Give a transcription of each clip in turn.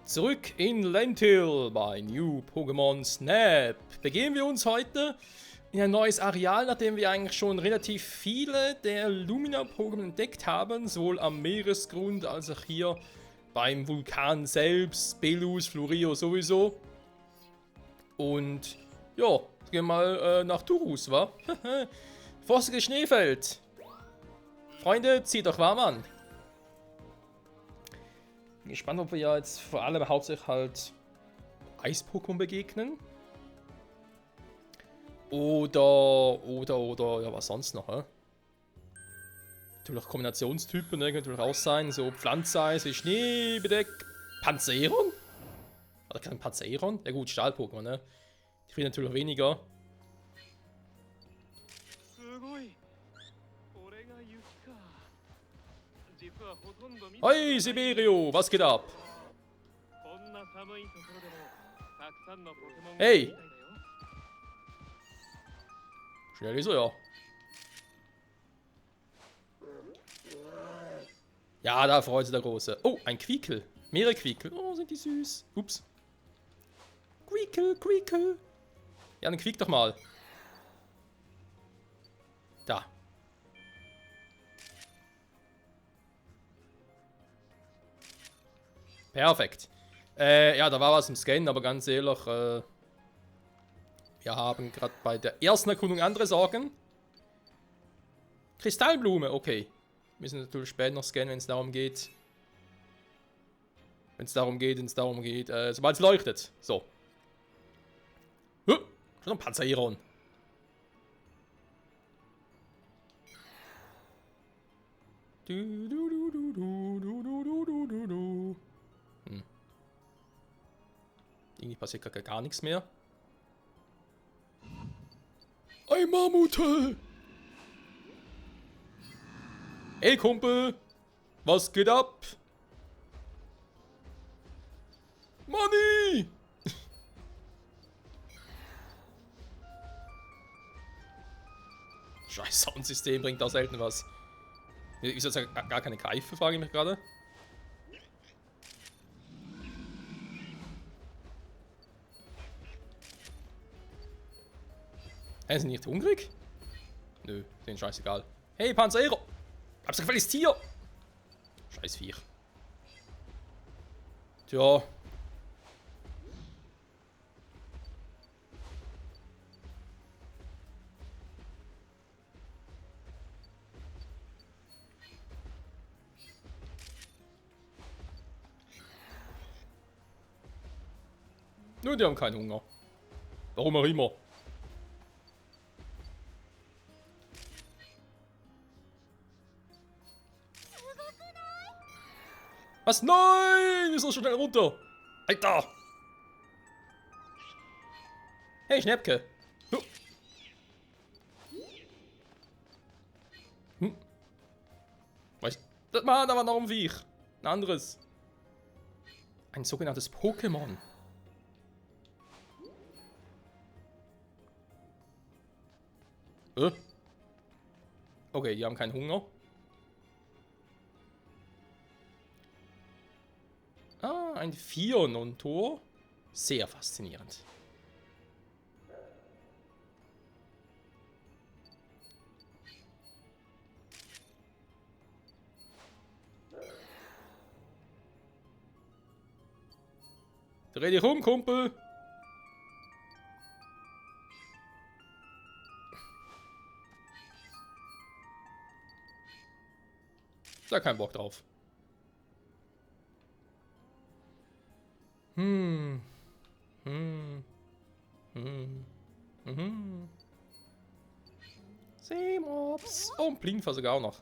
Zurück in Lentil bei New Pokémon Snap. Begeben wir uns heute in ein neues Areal, nachdem wir eigentlich schon relativ viele der Lumina-Pokémon entdeckt haben, sowohl am Meeresgrund als auch hier beim Vulkan selbst, Belus, Florio sowieso. Und ja, gehen wir mal nach Turus, wa? Frostiges Schneefeld. Freunde, zieht euch warm an. Bin gespannt, ob wir ja jetzt vor allem hauptsächlich halt Eis-Pokémon begegnen. Oder, ja, was sonst noch, hä? Natürlich Kombinationstypen, ne, könnte natürlich auch sein, so Pflanzeis, Schneebedeck, Panzeron? Oder kein Panzeron? Ja gut, Stahl-Pokémon, ne? Die kriegen natürlich weniger. Hey, Siberio, was geht ab? Hey! Schnell ist er ja. Ja, da freut sich der Große. Oh, ein Quiekel. Mehrere Quiekel. Oh, sind die süß. Ups. Quiekel, Quiekel. Ja, dann quiek doch mal. Da. Perfekt. Ja, da war was im Scannen, aber ganz ehrlich, wir haben gerade bei der ersten Erkundung andere Sorgen. Kristallblume, okay. Wir müssen natürlich später noch scannen, wenn es darum geht. Sobald es leuchtet. So. Schon ein Panzeron. Irgendwie passiert gar nichts mehr. Ein Mammut! Hey Kumpel! Was geht ab? Money! Scheiß Soundsystem bringt auch selten was. Ist das gar keine Greife, frage ich mich gerade. Sind die nicht hungrig? Nö, denen scheißegal. Hey, Panzero! Hab's doch gefälligst Tier! Scheiß Viech. Tja. Nur die haben keinen Hunger. Warum auch immer. Was? Nein! Ist doch schon schnell runter! Alter! Hey, Schnäppke! Was? Da war noch ein Viech. Ein anderes. Ein sogenanntes Pokémon. Okay, die haben keinen Hunger. Ah, ein Fionontor. Sehr faszinierend. Dreh dich um, Kumpel. Da kein Bock drauf. Seemops. Oh, ein Plinfer sogar auch noch.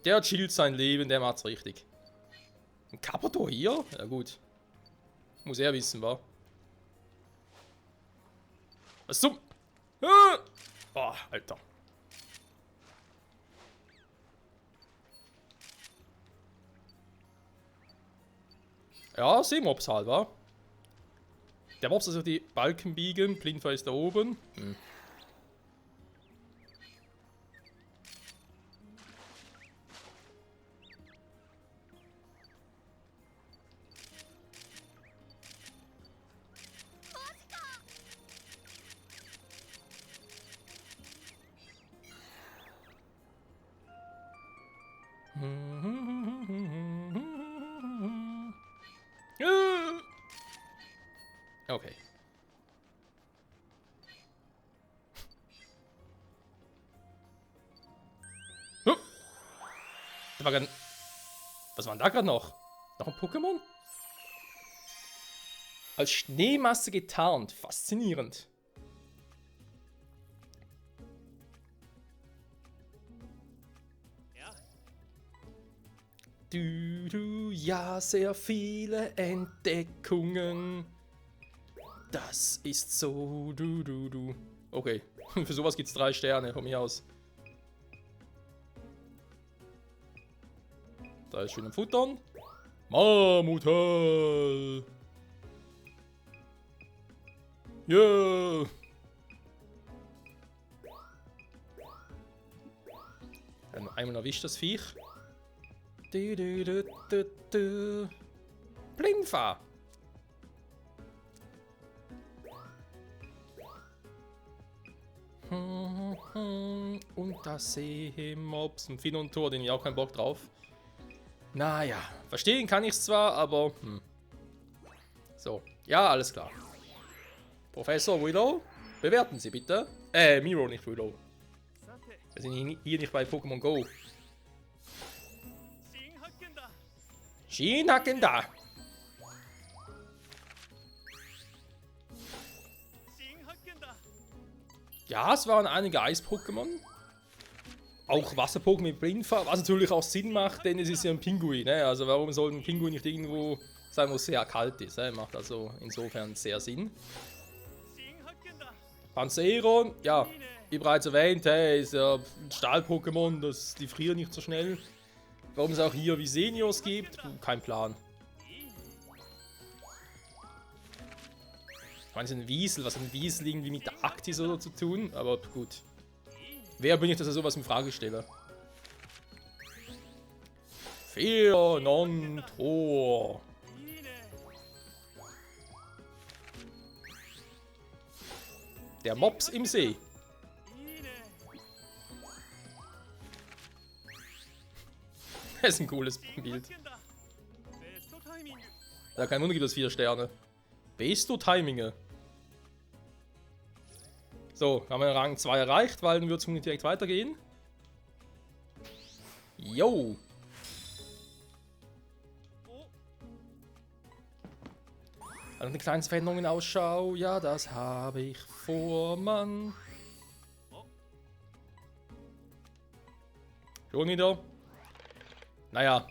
Der chillt sein Leben, der macht's richtig. Ein Kabuto hier? Ja gut. Muss er wissen, wa? Was zum... Oh, Alter. Ja, Seemops halt, wa? Der Mops ist auf die Balken biegen. Plinfer ist da oben. Okay. Da war was war denn da gerade noch? Noch ein Pokémon? Als Schneemasse getarnt. Faszinierend. Ja, sehr viele Entdeckungen. Das ist so, Okay, für sowas gibt's 3 Sterne von mir aus. Da ist schön am Futtern. Mammuthal. Yeah. Einmal erwischt das Viech. Blinfa. Und das Seemobs und Finn und Tor, den ich auch keinen Bock drauf. Naja, verstehen kann ich es zwar, aber... So, ja, alles klar. Professor Willow, bewerten Sie bitte. Miro, nicht Willow. Wir sind hier nicht bei Pokémon Go. Shinhaken da. Ja, es waren einige Eis-Pokémon. Auch Wasser-Pokémon mit Blinfa, was natürlich auch Sinn macht, denn es ist ja ein Pinguin. Ne? Also warum soll ein Pinguin nicht irgendwo sein, wo es sehr kalt ist? Ne? Macht also insofern sehr Sinn. Panzeron, ja, wie bereits erwähnt, hey, ist ja ein Stahl-Pokémon, die frieren nicht so schnell. Warum es auch hier Visenios gibt, kein Plan. Ich meine, es ist ein Wiesel, was hat ein Wiesel irgendwie mit der Arktis oder zu tun? Aber gut. Wer bin ich, dass er sowas in Frage stelle? Tor. Der Mops im See. Das ist ein cooles Bild. Ja, kein Wunder gibt es 4 Sterne. Besto-Timinge. So, haben wir Rang 2 erreicht, weil dann wird es direkt weitergehen. Yo! Also eine kleine Veränderung in Ausschau. Ja, das habe ich vor, Mann. Schon wieder. Naja.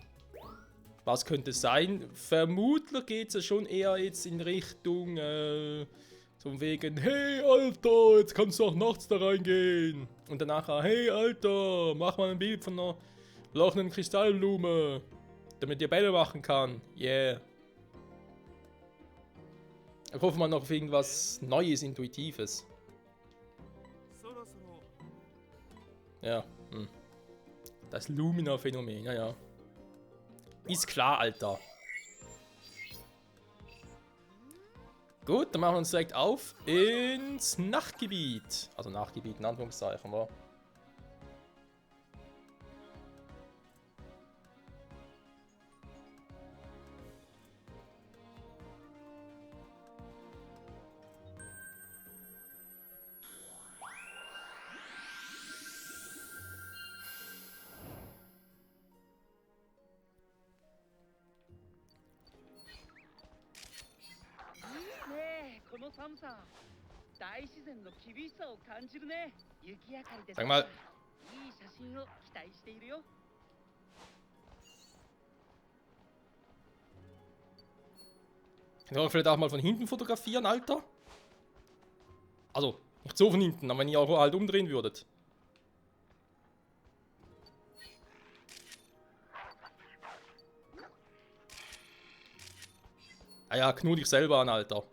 Was könnte es sein? Vermutlich geht es ja schon eher jetzt in Richtung, zum wegen, hey Alter, jetzt kannst du auch nachts da reingehen. Und danach, hey Alter, mach mal ein Bild von einer leuchtenden Kristallblume, damit ihr Bälle machen kann. Yeah. Ich hoffe mal noch auf irgendwas Neues, Intuitives. Ja, das Lumina-Phänomen, ja. Ist klar, Alter. Gut, dann machen wir uns direkt auf ins Nachtgebiet. Also Nachtgebiet in Anführungszeichen, wa? Sag mal. Kann ich vielleicht auch mal von hinten fotografieren, Alter? Also, nicht so von hinten, aber wenn ihr auch halt umdrehen würdet. Ah ja, knu dich selber an, Alter.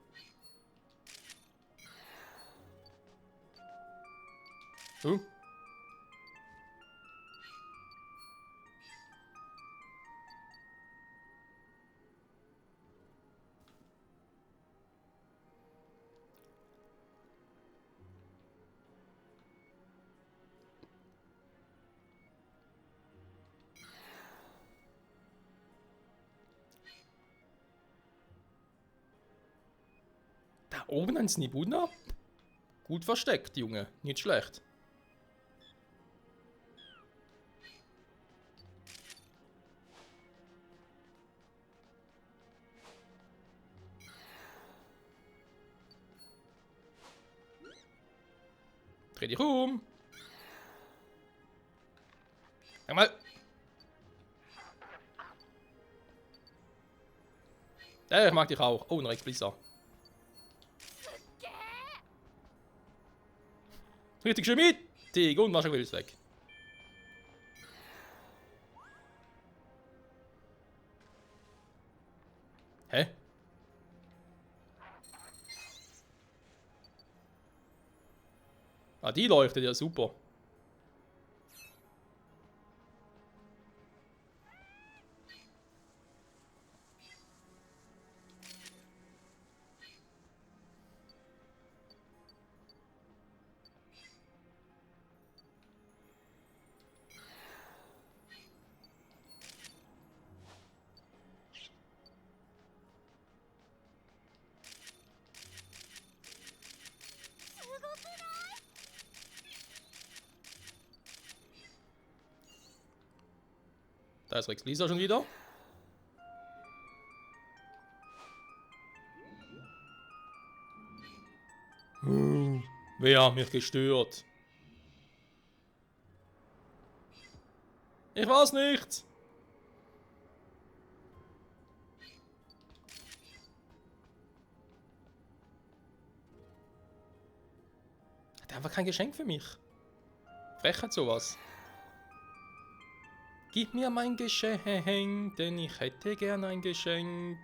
Oben ein Snibuna. Gut versteckt, Junge. Nicht schlecht. Dreh dich um. Sag mal. Ich mag dich auch. Oh, ein Rex Blizzard. Richtig schön mittig. Und Mascha will es weg. Hä? Ah, die leuchtet ja super. Da ist Rex Lisa schon wieder. Wer hat mich gestört? Ich weiß nicht. Hat einfach kein Geschenk für mich. Frechheit sowas. Gib mir mein Geschenk, denn ich hätte gern ein Geschenk.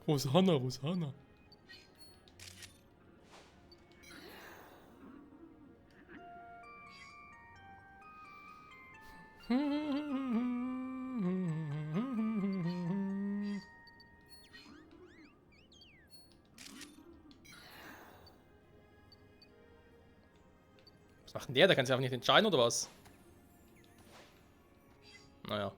Rosanna, Rosanna. Was macht denn der? Der kann sich einfach nicht entscheiden, oder was? Naja.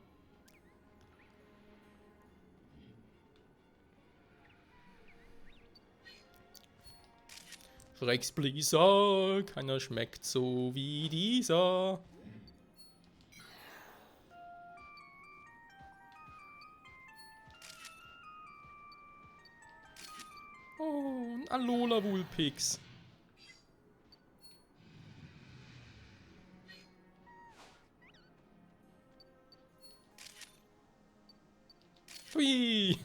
Rex Blizzard, keiner schmeckt so wie dieser. Oh, ein Alola Vulpix. Hui.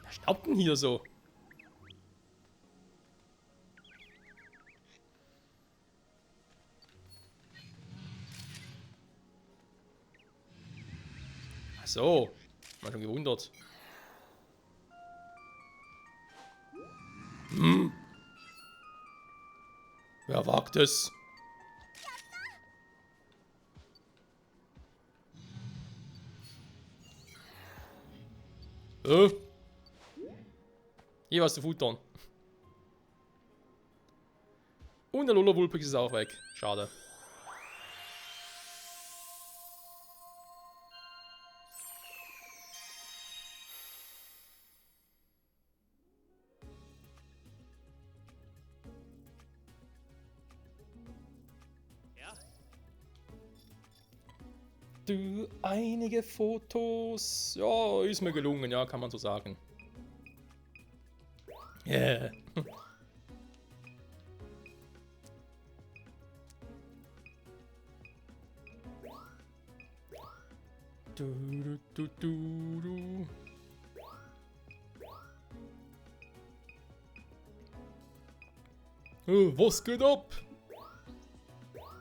Was staubt denn hier so? Ach so, mal schon gewundert. Wer wagt es? Hier was zu futtern. Und der Alola Vulpix ist auch weg. Schade. Du, einige Fotos. Ja, ist mir gelungen, ja, kann man so sagen. Yeah. Du. Was geht ab?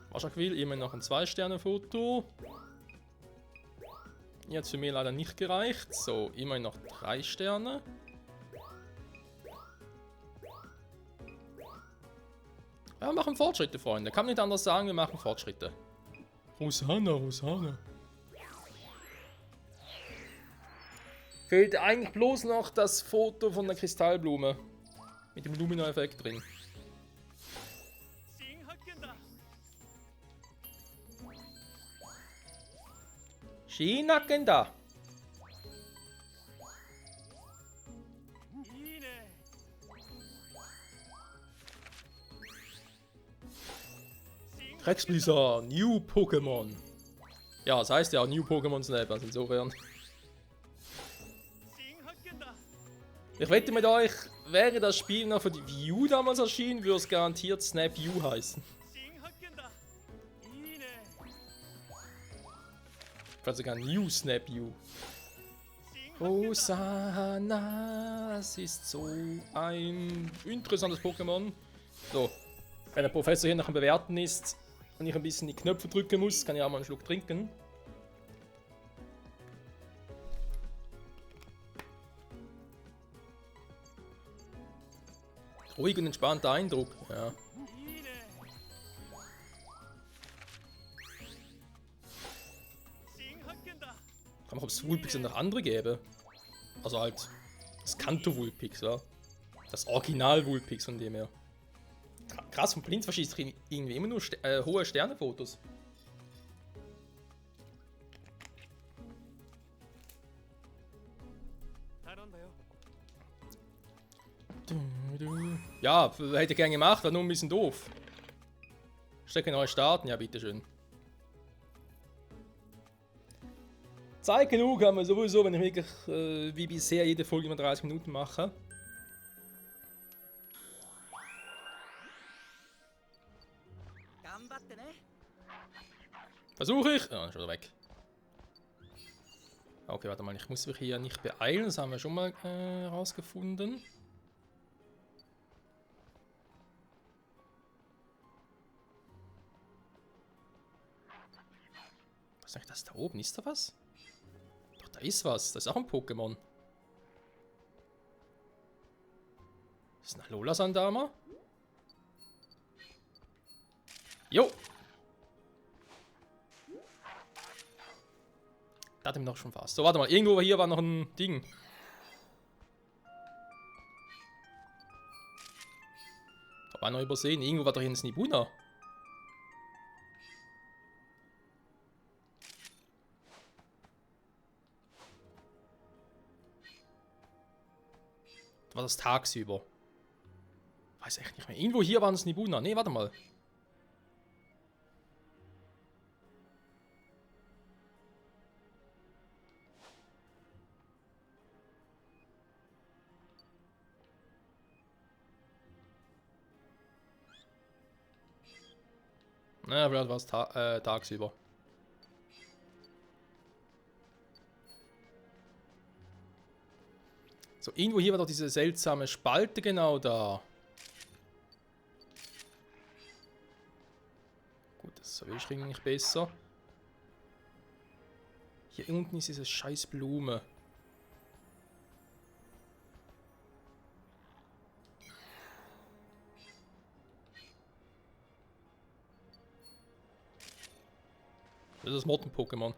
Waschak will immer noch ein 2-Sterne-Foto. Hier hat es für mich leider nicht gereicht. So, immerhin noch 3 Sterne. Ja, wir machen Fortschritte, Freunde. Kann man nicht anders sagen, wir machen Fortschritte. Rosanna, Rosanna. Fehlt eigentlich bloß noch das Foto von der Kristallblume. Mit dem Lumina-Effekt drin. Shinakenda. Rexblizzard, New Pokémon. Ja, das heißt ja New Pokémon Snap, also insofern. Ich wette mit euch, wäre das Spiel noch für die Wii U damals erschienen, würde es garantiert Snap U heißen. Vielleicht sogar New Snap U. Rosanna, das ist so ein interessantes Pokémon. So, wenn der Professor hier nach dem Bewerten ist und ich ein bisschen die Knöpfe drücken muss, kann ich auch mal einen Schluck trinken. Ruhig und entspannter Eindruck, ja. Ich frage mich, ob es Vulpix noch andere gäbe. Also halt das Kanto Vulpix, ja. Das Original Vulpix von dem her. Krass, von Blinz verschießt irgendwie immer nur hohe Sternefotos. Ja, hätte ich gern gemacht, war nur ein bisschen doof. Strecke neu starten, ja bitteschön. Zeit genug haben wir sowieso, wenn ich wirklich wie bisher jede Folge immer 30 Minuten mache. Versuche ich. Ah, schon wieder weg. Okay, warte mal, ich muss mich hier nicht beeilen, das haben wir schon mal herausgefunden. Was ist eigentlich das da oben? Ist da was? Doch, da ist was. Das ist auch ein Pokémon. Das ist ein Alola-Sandama. Jo! Da hatten wir doch schon fast. So, warte mal. Irgendwo hier war noch ein Ding. Hab ich noch übersehen. Irgendwo war doch hier ein Snibuna. War das tagsüber? Weiß echt nicht mehr. Irgendwo hier war ein Snibuna. Nee, warte mal. Na, vielleicht war es tagsüber. So, irgendwo hier war doch diese seltsame Spalte genau da. Gut, das will ich nicht besser. Hier unten ist diese scheiß Blume. Das ist das Motten-Pokémon.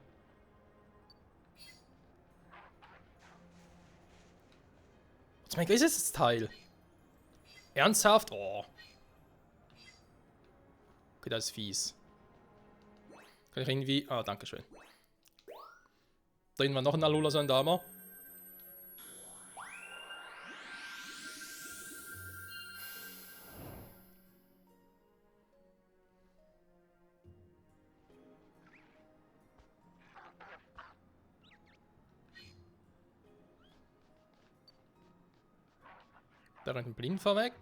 Was mein Gott, ist das Teil? Ernsthaft? Oh. Okay, das ist fies. Kann ich irgendwie... Ah, danke schön. Drin war noch ein Alola-Sandama. Da rennt ein Blindfahr weg.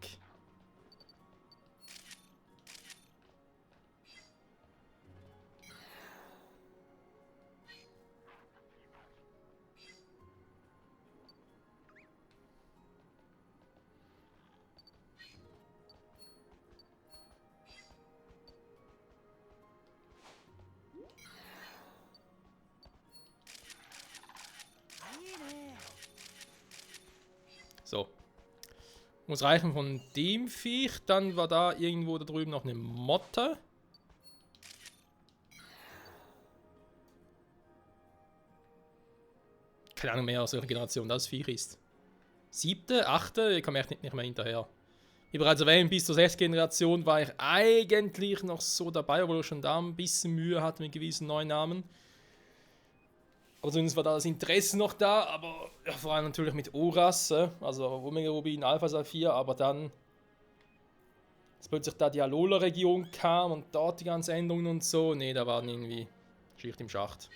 Muss reichen von dem Viech. Dann war da irgendwo da drüben noch eine Motte. Keine Ahnung mehr, aus welcher Generation das Viech ist. 7., 8., ich komme echt nicht mehr hinterher. Wie bereits erwähnt, bis zur 6. Generation war ich eigentlich noch so dabei, obwohl ich schon da ein bisschen Mühe hatte mit gewissen neuen Namen. Aber zumindest war da das Interesse noch da, aber ja, vor allem natürlich mit Oras, also Omega Rubin, Alpha Saphir, aber dann, als plötzlich da die Alola-Region kam und dort die ganzen Änderungen und so, nee, da waren irgendwie Schicht im Schacht.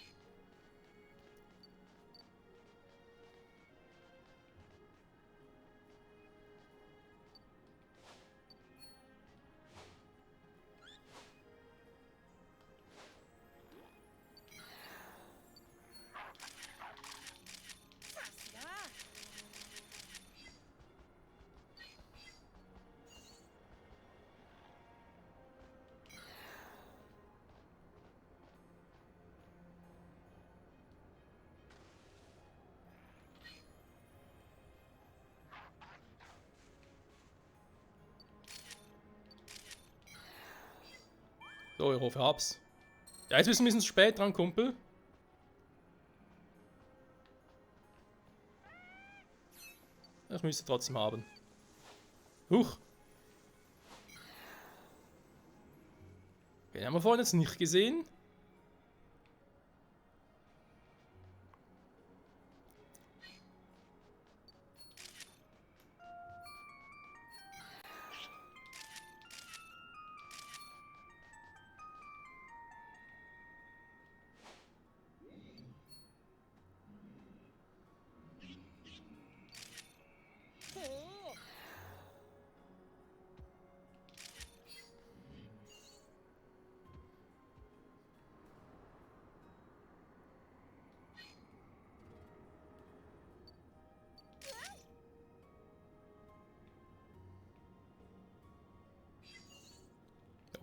So, ich hoffe, ich hab's. Ja, jetzt bist du ein bisschen spät dran, Kumpel. Ich müsste trotzdem haben. Huch. Den haben wir vorhin jetzt nicht gesehen.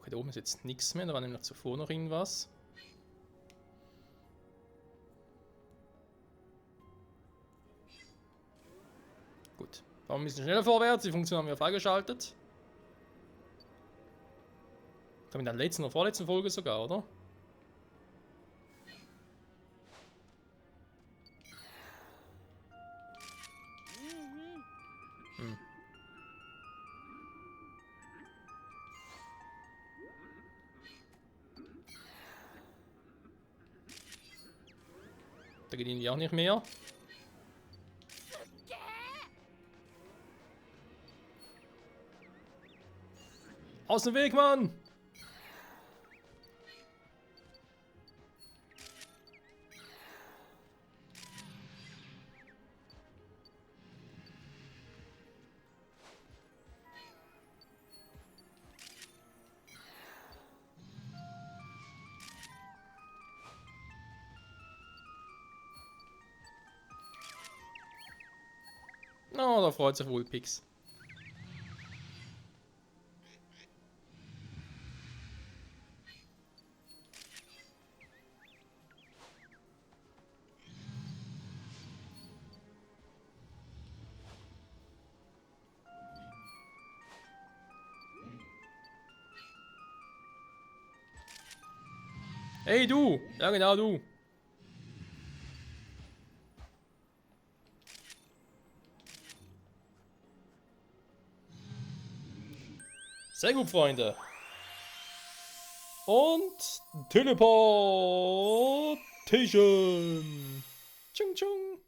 Okay, da oben ist jetzt nichts mehr, da war nämlich zuvor noch irgendwas. Gut, fahren wir ein bisschen schneller vorwärts, die Funktion haben wir freigeschaltet. Ich glaube in der letzten oder vorletzten Folge sogar, oder? Da geht irgendwie auch nicht mehr. Aus dem Weg, Mann! Oh, da freut sich wohl Pix. Hey du! Ja genau du! Sehr gut, Freunde. Und Teleportation. Tschung tschung.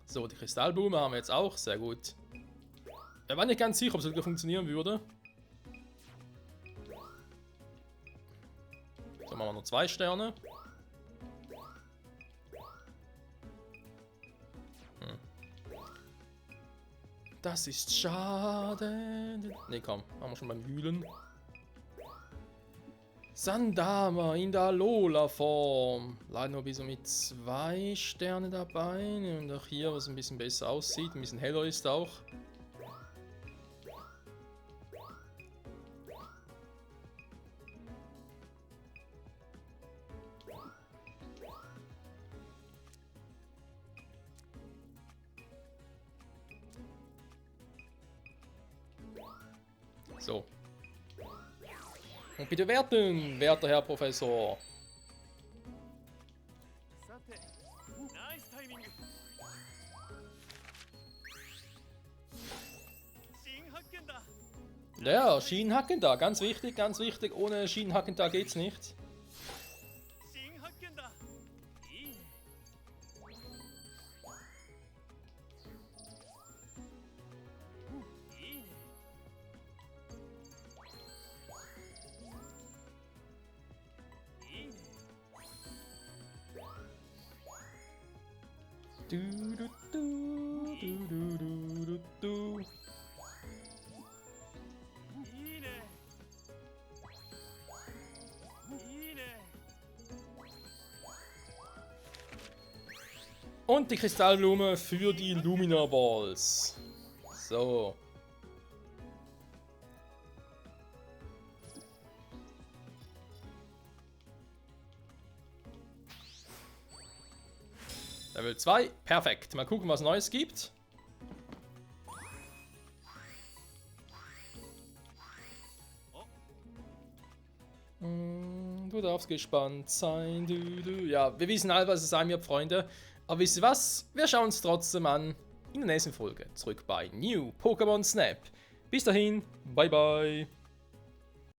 So, die Kristallblume haben wir jetzt auch. Sehr gut. Wir waren nicht ganz sicher, ob es wieder funktionieren würde. So, machen wir noch 2 Sterne. Das ist schade. Ne, komm, machen wir schon beim Wühlen. Sandama in der Alola-Form. Leider nur bis mit 2 Sterne dabei. Und auch hier, was ein bisschen besser aussieht, ein bisschen heller ist auch. So. Und bitte werten, werter Herr Professor. Ja, Schienenhacken da, ganz wichtig, ohne Schienenhacken da geht's nicht. Du, du, du, du, du, du, du, du. Und die Kristallblume für die Lumina Balls. So. Level 2. Perfekt. Mal gucken, was Neues gibt. Du darfst gespannt sein. Ja, wir wissen alle, was es sein wird, Freunde. Aber wisst ihr was? Wir schauen uns trotzdem an in der nächsten Folge. Zurück bei New Pokémon Snap. Bis dahin, bye bye.